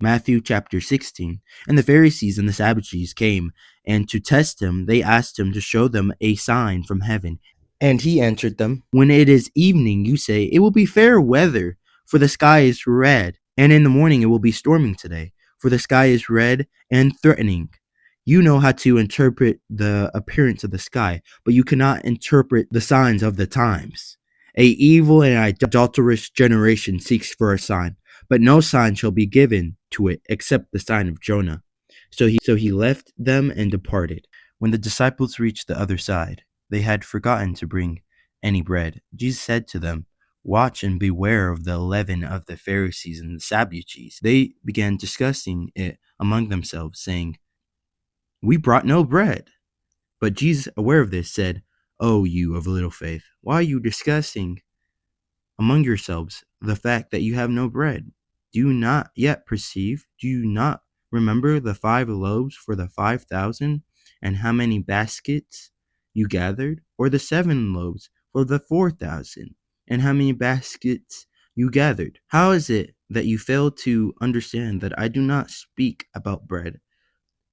Matthew chapter 16. And the Pharisees and the Sadducees came, and to test him, they asked him to show them a sign from heaven. And he answered them, When it is evening, you say, It will be fair weather, for the sky is red. And in the morning it will be storming today, for the sky is red and threatening. You know how to interpret the appearance of the sky, but you cannot interpret the signs of the times. A evil and adulterous generation seeks for a sign, but no sign shall be given to it except the sign of Jonah. So he left them and departed. When the disciples reached the other side, they had forgotten to bring any bread. Jesus said to them, Watch and beware of the leaven of the Pharisees and the Sadducees. They began discussing it among themselves, saying, We brought no bread. But Jesus, aware of this, said, O you of little faith, why are you discussing among yourselves the fact that you have no bread? Do you not yet perceive? Do you not remember the 5 loaves for the 5,000, and how many baskets you gathered? Or the 7 loaves for the 4,000, and how many baskets you gathered? How is it that you fail to understand that I do not speak about bread?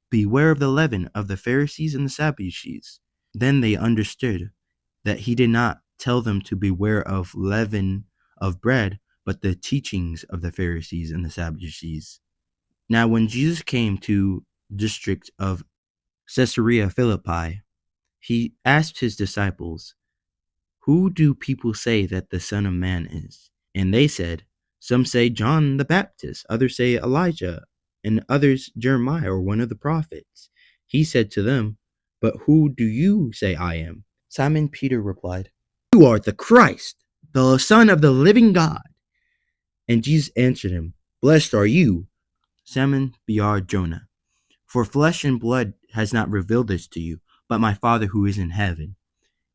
Beware of the leaven of the Pharisees and the Sadducees. Then they understood that he did not tell them to beware of leaven of bread, but the teachings of the Pharisees and the Sadducees. Now when Jesus came to the district of Caesarea Philippi, he asked his disciples, Who do people say that the Son of Man is? And they said, Some say John the Baptist, others say Elijah, and others Jeremiah or one of the prophets. He said to them, But who do you say I am? Simon Peter replied, You are the Christ, the Son of the living God. And Jesus answered him, Blessed are you, Simon Bar-Jonah, for flesh and blood has not revealed this to you, but my Father who is in heaven.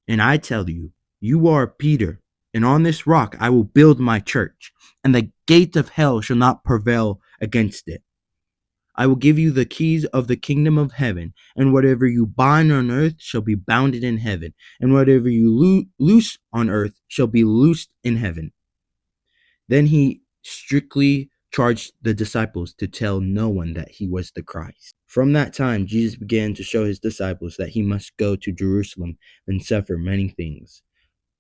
And I tell you, you are Peter, and on this rock I will build my church, and the gates of hell shall not prevail against it. I will give you the keys of the kingdom of heaven, and whatever you bind on earth shall be bounded in heaven, and whatever you loose on earth shall be loosed in heaven. Then he strictly charged the disciples to tell no one that he was the Christ. From that time, Jesus began to show his disciples that he must go to Jerusalem and suffer many things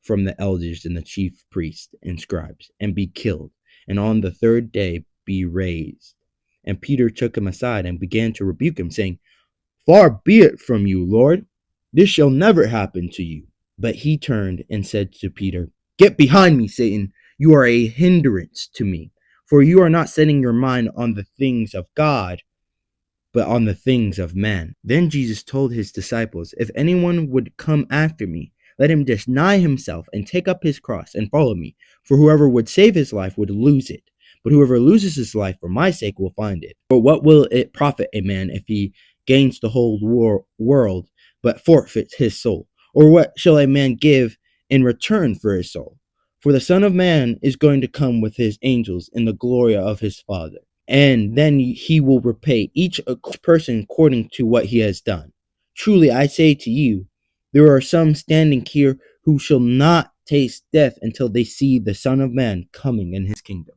from the elders and the chief priests and scribes, and be killed, and on the 3rd day be raised. And Peter took him aside and began to rebuke him, saying, Far be it from you, Lord, this shall never happen to you. But he turned and said to Peter, Get behind me, Satan, you are a hindrance to me, for you are not setting your mind on the things of God, but on the things of man. Then Jesus told his disciples, If anyone would come after me, let him deny himself and take up his cross and follow me. For whoever would save his life would lose it, but whoever loses his life for my sake will find it. For what will it profit a man if he gains the whole world, but forfeits his soul? Or what shall a man give in return for his soul? For the Son of Man is going to come with his angels in the glory of his Father, and then he will repay each person according to what he has done. Truly I say to you, there are some standing here who shall not taste death until they see the Son of Man coming in his kingdom.